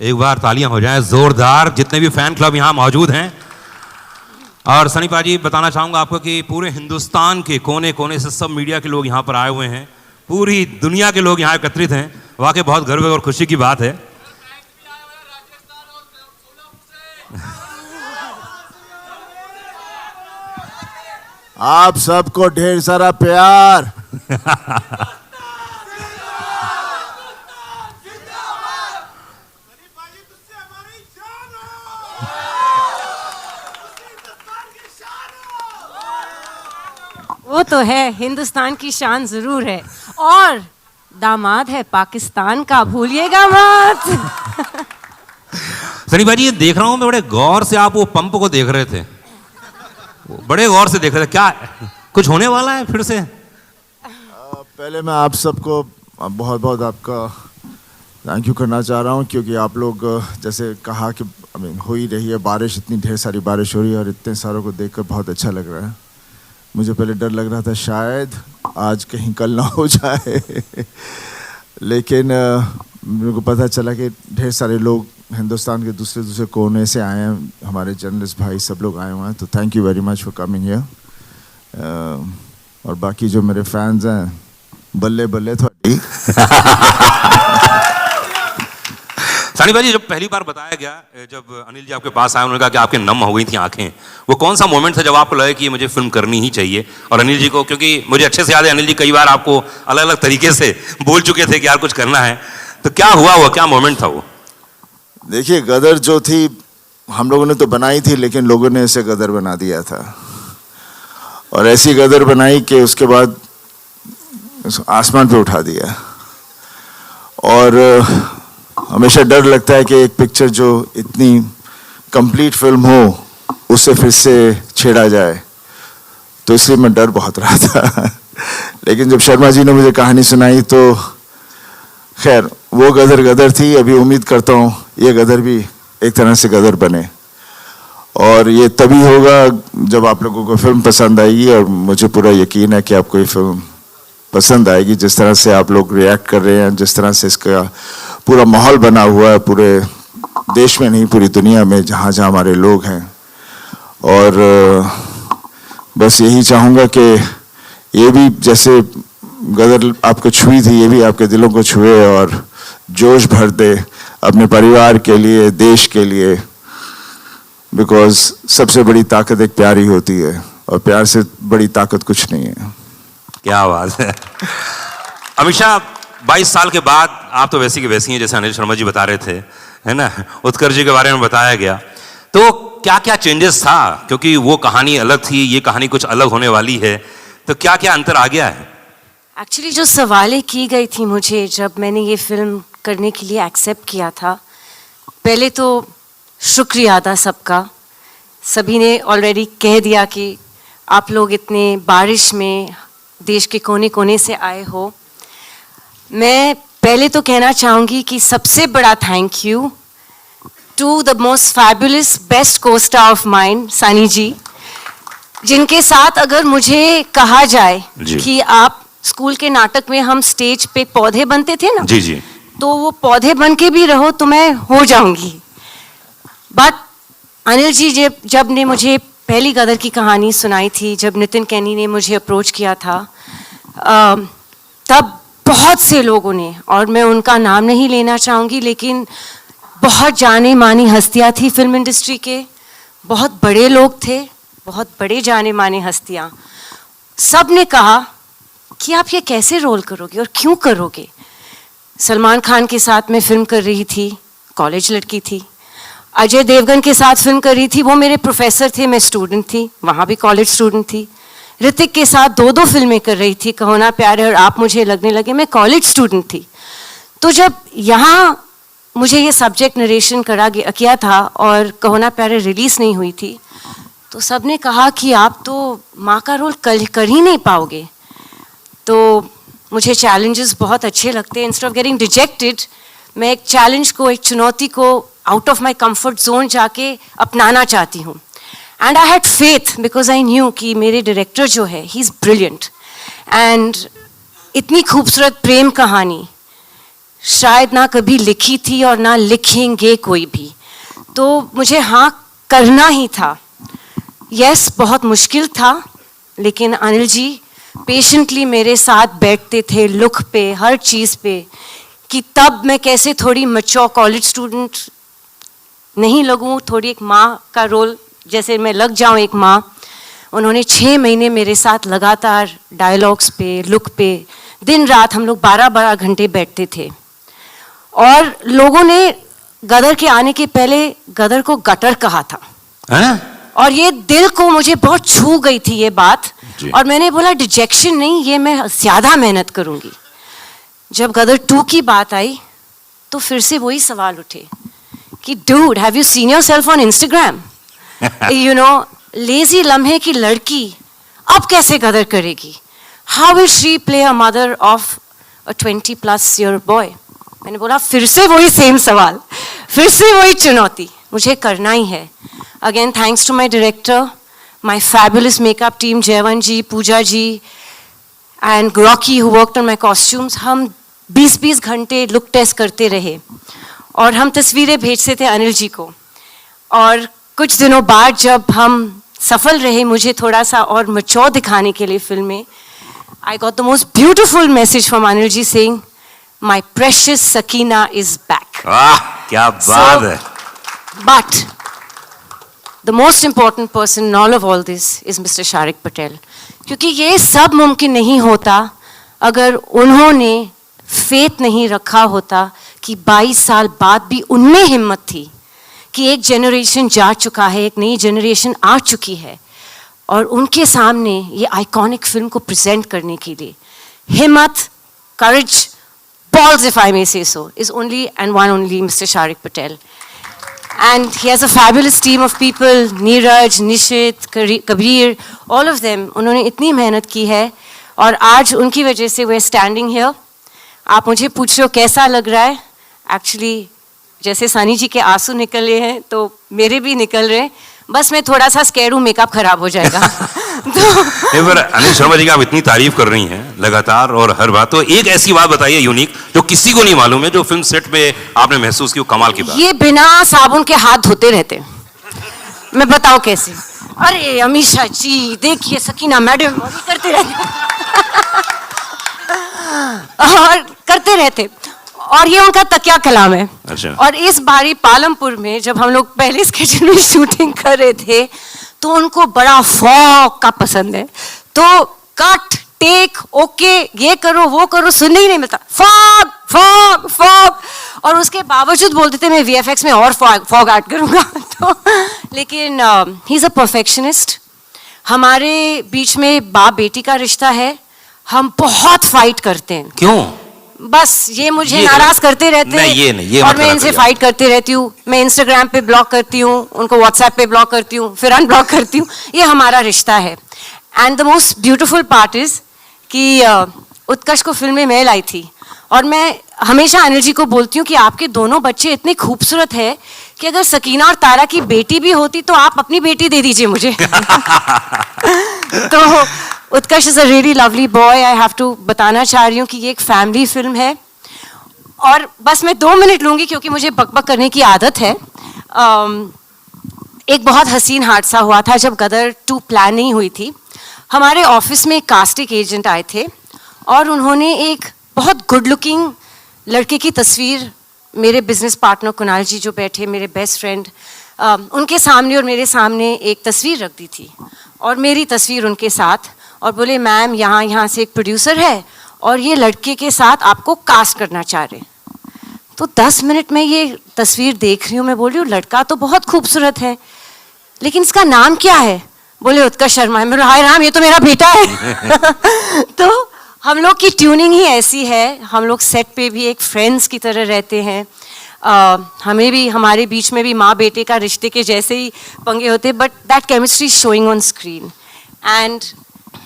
एक बार तालियां हो जाएं जोरदार, जितने भी फैन क्लब यहाँ मौजूद हैं। और सनी पाजी, बताना चाहूँगा आपको कि पूरे हिंदुस्तान के कोने कोने से सब मीडिया के लोग यहाँ पर आए हुए हैं, पूरी दुनिया के लोग यहाँ एकत्रित हैं। वाकई बहुत गर्व और खुशी की बात है। आप सबको ढेर सारा प्यार। वो तो है, हिंदुस्तान की शान जरूर है, और दामाद है पाकिस्तान का, भूलिएगा मत। सनी भाई, ये देख रहा हूं मैं, बड़े गौर से आप वो पंप को देख रहे थे, बड़े गौर से देख रहे थे। क्या कुछ होने वाला है फिर से? पहले मैं आप सबको बहुत बहुत आपका थैंक यू करना चाह रहा हूँ, क्योंकि आप लोग जैसे कहा कि हो ही रही है बारिश, इतनी ढेर सारी बारिश हो रही है और इतने सारों को देखकर बहुत अच्छा लग रहा है। मुझे पहले डर लग रहा था शायद आज कहीं कल ना हो जाए, लेकिन मेरे को पता चला कि ढेर सारे लोग हिंदुस्तान के दूसरे दूसरे कोने से आए हैं, हमारे जर्नलिस्ट भाई सब लोग आए हुए हैं, तो thank you very much for coming here. और बाकी जो मेरे फैंस हैं, बल्ले बल्ले थोड़ी। सनी भाई, जब पहली बार बताया गया, जब अनिल जी आपके पास आए, उन्होंने कहा कि आपके नम हो गई थी आंखें, वो कौन सा मोमेंट था जब आपको लगा कि ये मुझे फिल्म करनी ही चाहिए? और अनिल जी को, क्योंकि मुझे अच्छे से याद है अनिल जी कई बार आपको अलग अलग तरीके से बोल चुके थे कि यार कुछ करना है, तो क्या हुआ, वो क्या मोमेंट था वो? देखिए, गदर जो थी हम लोगों ने तो बनाई थी, लेकिन लोगों ने इसे गदर बना दिया था, और ऐसी गदर बनाई कि उसके बाद आसमान पे उठा दिया। और हमेशा डर लगता है कि एक पिक्चर जो इतनी कंप्लीट फिल्म हो उससे फिर से छेड़ा जाए, तो इसलिए मैं डर बहुत रहा था। लेकिन जब शर्मा जी ने मुझे कहानी सुनाई तो खैर वो गदर गदर थी। अभी उम्मीद करता हूँ ये गदर भी एक तरह से गदर बने, और ये तभी होगा जब आप लोगों को फिल्म पसंद आएगी, और मुझे पूरा यकीन है कि आपको ये फिल्म पसंद आएगी। जिस तरह से आप लोग रिएक्ट कर रहे हैं, जिस तरह से इसका पूरा माहौल बना हुआ है, पूरे देश में नहीं पूरी दुनिया में जहाँ जहाँ हमारे लोग हैं, और बस यही चाहूँगा कि ये भी जैसे गदर आपको छुई थी, ये भी आपके दिलों को छुए और जोश भर दे अपने परिवार के लिए, देश के लिए, बिकॉज सबसे बड़ी ताकत एक प्यार ही होती है, और प्यार से बड़ी ताकत कुछ नहीं है। क्या बात है। अमीषा, 22 साल के बाद आप तो वैसी की वैसी हैं जैसे अनिल शर्मा जी बता रहे थे, है ना? उत्कर्ष जी के बारे में बताया गया, तो क्या क्या चेंजेस था? क्योंकि वो कहानी अलग थी, ये कहानी कुछ अलग होने वाली है, तो क्या क्या अंतर आ गया है? एक्चुअली जो सवालें की गई थी मुझे जब मैंने ये फिल्म करने के लिए एक्सेप्ट किया था, पहले तो शुक्रिया था सबका। सभी ने ऑलरेडी कह दिया कि आप लोग इतने बारिश में देश के कोने कोने से आए हो। मैं पहले तो कहना चाहूँगी कि सबसे बड़ा thank you to the most fabulous best co-star of mine, Sunny ji, जिनके साथ अगर मुझे कहा जाए कि आप स्कूल के नाटक में हम स्टेज पे पौधे बनते थे ना, जी जी, तो वो पौधे बन के भी रहो तो मैं हो जाऊंगी। बट अनिल जी जब ने मुझे पहली गदर की कहानी सुनाई थी, जब नितिन कैनी ने मुझे अप्रोच किया था, तब बहुत से लोगों ने, और मैं उनका नाम नहीं लेना चाहूँगी, लेकिन बहुत जाने मानी हस्तियाँ थी फिल्म इंडस्ट्री के, बहुत बड़े लोग थे, बहुत बड़े जाने माने हस्तियाँ, सब ने कहा कि आप ये कैसे रोल करोगे और क्यों करोगे। सलमान खान के साथ मैं फिल्म कर रही थी, कॉलेज लड़की थी। अजय देवगन के साथ फिल्म कर रही थी, वो मेरे प्रोफेसर थे, मैं स्टूडेंट थी, वहाँ भी कॉलेज स्टूडेंट थी। ऋतिक के साथ दो फिल्में कर रही थी, कहो ना प्यार है और आप मुझे लगने लगे, मैं कॉलेज स्टूडेंट थी। तो जब यहाँ मुझे ये सब्जेक्ट नरेशन किया था और कहो ना प्यार रिलीज नहीं हुई थी, तो सब ने कहा कि आप तो माँ का रोल कर ही नहीं पाओगे। तो मुझे चैलेंजेस बहुत अच्छे लगते हैं। इंस्टेड ऑफ गेटिंग रिजेक्टेड, मैं एक चैलेंज को, एक चुनौती को out of my comfort zone जाके अपनाना चाहती हूँ। And I had faith because I knew कि मेरे डायरेक्टर जो है, ही इज़ ब्रिलियंट। एंड इतनी खूबसूरत प्रेम कहानी शायद ना कभी लिखी थी और ना लिखेंगे कोई भी। तो मुझे हाँ करना ही था। यस, बहुत मुश्किल था, लेकिन अनिल जी पेशेंटली मेरे साथ बैठते थे लुक पे, हर चीज़ पे, कि तब मैं कैसे थोड़ी मैच्योर कॉलेज स्टूडेंट नहीं लगूं, थोड़ी एक माँ का रोल जैसे मैं लग जाऊं एक माँ। उन्होंने 6 महीने मेरे साथ लगातार डायलॉग्स पे, लुक पे, दिन रात हम लोग 12-12 घंटे बैठते थे। और लोगों ने गदर के आने के पहले गदर को गटर कहा था। और ये दिल को मुझे बहुत छू गई थी ये बात। और मैंने बोला डिजेक्शन नहीं, ये मैं ज़्यादा मेहनत करूँगी। जब गदर 2 की बात आई तो फिर से वही सवाल उठे कि dude, have you seen yourself on Instagram? You know, lazy लम्हे की लड़की अब कैसे गदर करेगी? How will she play a mother of a 20+ year boy? मैंने बोला फिर से वही सेम सवाल, फिर से वही चुनौती, मुझे करना ही है। Again thanks to my director, my fabulous makeup team, Jaivan ji, Pooja ji and Rocky who worked on my costumes. हम 20-20 घंटे लुक टेस्ट करते रहे और हम तस्वीरें भेजते थे अनिल जी को। और कुछ दिनों बाद जब हम सफल रहे मुझे थोड़ा सा और मैच्योर दिखाने के लिए फिल्म में, I got the most beautiful message from Anil ji saying my precious Sakina is back. वाह, क्या बात है। But the most important person in all of all this is mister Shariq Patel, क्योंकि ये सब मुमकिन नहीं होता अगर उन्होंने फेथ नहीं रखा होता कि 22 साल बाद भी उनमें हिम्मत थी कि एक जनरेशन जा चुका है, एक नई जनरेशन आ चुकी है और उनके सामने ये आइकॉनिक फिल्म को प्रेजेंट करने के लिए हिम्मत, करेज, balls if I may say so, is only and one only Mr. Sharik Patel. And he has a fabulous team of people, Neeraj, Nishit, Kabir, all of them. उन्होंने इतनी मेहनत की है और आज उनकी वजह से we're standing here. आप मुझे पूछ रहे हो कैसा लग रहा है? Actually, जैसे सनी जी के आंसू निकले हैं तो मेरे भी निकल रहे हैं। बस मैं थोड़ा सा स्कैर हूँ, मेकअप खराब हो जाएगा। एक बार अनिल शर्मा जी की आप इतनी तारीफ कर रही हैं लगातार और हर बात, तो एक ऐसी बात बताइए यूनिक जो किसी को नहीं मालूम है, जो फिल्म सेट पे आपने महसूस की, वो कमाल की बात। ये बिना साबुन के हाथ धोते रहते। मैं बताओ कैसे? अरे अमीशा जी देखिए, सकीना मैडम करते रहते और करते रहते, और ये उनका तकिया कलाम है। अच्छा। और इस बारी पालमपुर में जब हम लोग पहले स्केच में शूटिंग कर रहे थे तो उनको बड़ा फॉग का पसंद है, तो कट टेक ओके ये करो वो करो सुनने ही नहीं मिलता, फॉग फॉग फॉग। और उसके बावजूद बोलते थे मैं VFX में और फॉग ऐड करूँगा। तो लेकिन ही इज़ अ परफेक्शनिस्ट। हमारे बीच में बाप बेटी का रिश्ता है, हम बहुत फाइट करते हैं। क्यों? बस ये मुझे नाराज करते रहते हैं। ये और मैं इनसे फाइट करती रहती हूँ। मैं इंस्टाग्राम पे ब्लॉक करती हूँ, उनको व्हाट्सएप पे ब्लॉक करती हूँ, फिर अनब्लॉक करती हूँ। ये हमारा रिश्ता है। And the most beautiful part is कि उत्कर्ष को फिल्म में मैं लाई थी और मैं हमेशा अनिल जी को बोलती हूँ कि आपके दोनों बच्चे इतने खूबसूरत है कि अगर सकीना और तारा की बेटी भी होती तो आप अपनी बेटी दे दीजिए मुझे। तो Utkarsh is a really lovely boy. I have to बताना चाह रही हूँ कि ये एक फैमिली फिल्म है। और बस मैं 2 मिनट लूँगी क्योंकि मुझे बकबक करने की आदत है। एक बहुत हसीन हादसा हुआ था जब गदर 2 प्लान नहीं हुई थी। हमारे ऑफिस में एक कास्टिंग एजेंट आए थे और उन्होंने एक बहुत गुड लुकिंग लड़के की तस्वीर मेरे बिजनेस पार्टनर कुणाल जी जो बैठे, मेरे बेस्ट फ्रेंड, उनके सामने और मेरे सामने एक तस्वीर रख दी थी और मेरी तस्वीर उनके साथ, और बोले मैम यहाँ से एक प्रोड्यूसर है और ये लड़के के साथ आपको कास्ट करना चाह रहे। तो 10 मिनट में ये तस्वीर देख रही हूँ, मैं बोल रही हूँ लड़का तो बहुत खूबसूरत है लेकिन इसका नाम क्या है? बोले उत्कर्ष शर्मा है। मेरा हाय राम, ये तो मेरा बेटा है। तो हम लोग की ट्यूनिंग ही ऐसी है, हम लोग सेट पे भी एक फ्रेंड्स की तरह रहते हैं। हमें भी, हमारे बीच में भी माँ बेटे का रिश्ते के जैसे ही पंगे होते, but that chemistry showing on screen. And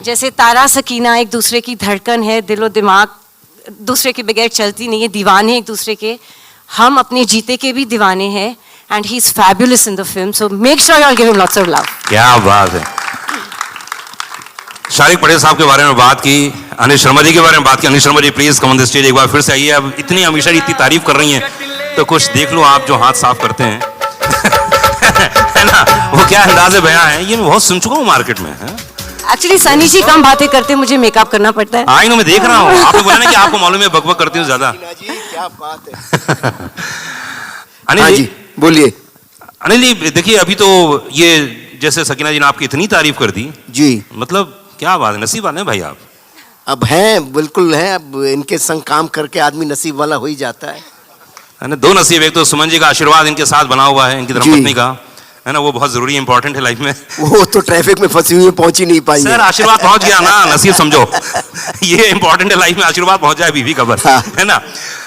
जैसे तारा सकीना एक दूसरे की धड़कन है, दिलो दिमाग दूसरे के बगैर चलती नहीं है, दीवाने एक दूसरे के, हम अपने जीते के भी दीवाने हैं। And he is fabulous in the film, so make sure you all give him lots of love. क्या बात है। शारिक पटेल साहब के बारे में बात की, अनिल शर्मा जी के बारे में बात की। Anil Sharma ji please come on the stage, एक बार फिर से आइए। अब इतनी हमेशा इतनी तारीफ कर रही हैं तो कुछ देख लो आप जो हाथ साफ करते हैं है ना, वो क्या अंदाज़े बयां है, ये मैं बहुत सुन चुका हूँ मार्केट में। एक्चुअली सनी जी कम बातें करते, मुझे मेकअप करना पड़ता है। आई नो, मैं देख रहा हूँ, आपने बोला ना कि आपको मालूम है बकबक करती हूँ ज्यादा। क्या बात है। अनिल हाँ जी जी बोलिए। अनिल जी देखिए, अभी तो ये जैसे सकीना जी ने आपकी इतनी तारीफ कर दी, जी मतलब क्या बात है, नसीब वाले हैं भाई आप। अब हैं, बिल्कुल हैं। अब इनके संग काम करके आदमी नसीब वाला हो ही जाता है ना। दो नसीब, एक तो सुमन जी का आशीर्वाद इनके साथ बना हुआ है, इनकी जी। धर्मपत्नी का, है ना, वो बहुत जरूरी इंपॉर्टेंट है लाइफ में। वो तो ट्रैफिक में फंसी हुई है, पहुंच ही नहीं पाई सर है। आशीर्वाद पहुंच गया ना, नसीब समझो ये इंपॉर्टेंट है लाइफ में, आशीर्वाद पहुंच जाए बीवी का बस, हाँ। है ना।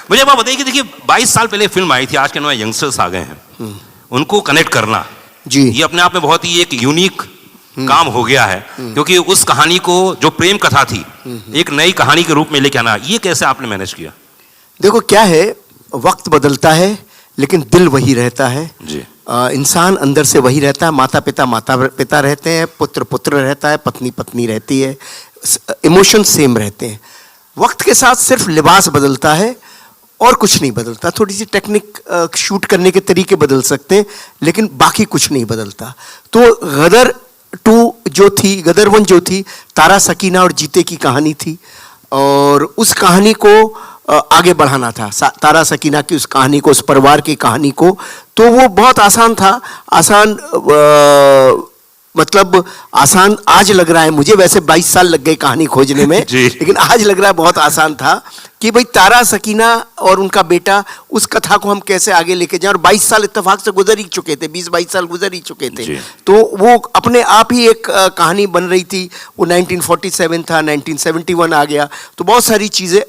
मुझे आप बताइए कि देखिए 22 साल पहले फिल्म आई थी, आज के नए यंगस्टर्स आ गए हैं, उनको कनेक्ट करना जी ये अपने आप में बहुत ही एक यूनिक काम हो गया है, क्योंकि उस कहानी को जो प्रेम कथा थी एक नई कहानी के रूप में लेके आना, ये कैसे आपने मैनेज किया? देखो क्या है, वक्त बदलता है लेकिन दिल वही रहता है जी इंसान अंदर से वही रहता है। माता पिता रहते हैं, पुत्र पुत्र रहता है, पत्नी पत्नी रहती है, इमोशन सेम रहते हैं। वक्त के साथ सिर्फ लिबास बदलता है और कुछ नहीं बदलता। थोड़ी सी टेक्निक शूट करने के तरीके बदल सकते हैं लेकिन बाकी कुछ नहीं बदलता। तो गदर 2 जो थी, गदर 1 जो थी, तारा सकीना और जीते की कहानी थी और उस कहानी को आगे बढ़ाना था, तारा सकीना की उस कहानी को, उस परिवार की कहानी को। तो वो बहुत आसान था, आसान मतलब आसान आज लग रहा है मुझे, वैसे 22 साल लग गए कहानी खोजने में जी। लेकिन आज लग रहा है बहुत आसान था कि भाई तारा सकीना और उनका बेटा, उस कथा को हम कैसे आगे लेके जाएं। और 22 साल इत्तेफाक से गुजर ही चुके थे, 20-22 साल गुजर ही चुके थे। जी। तो वो अपने आप ही एक कहानी बन रही थी। वो 1947 था, 1971 आ गया, तो बहुत सारी चीज़ें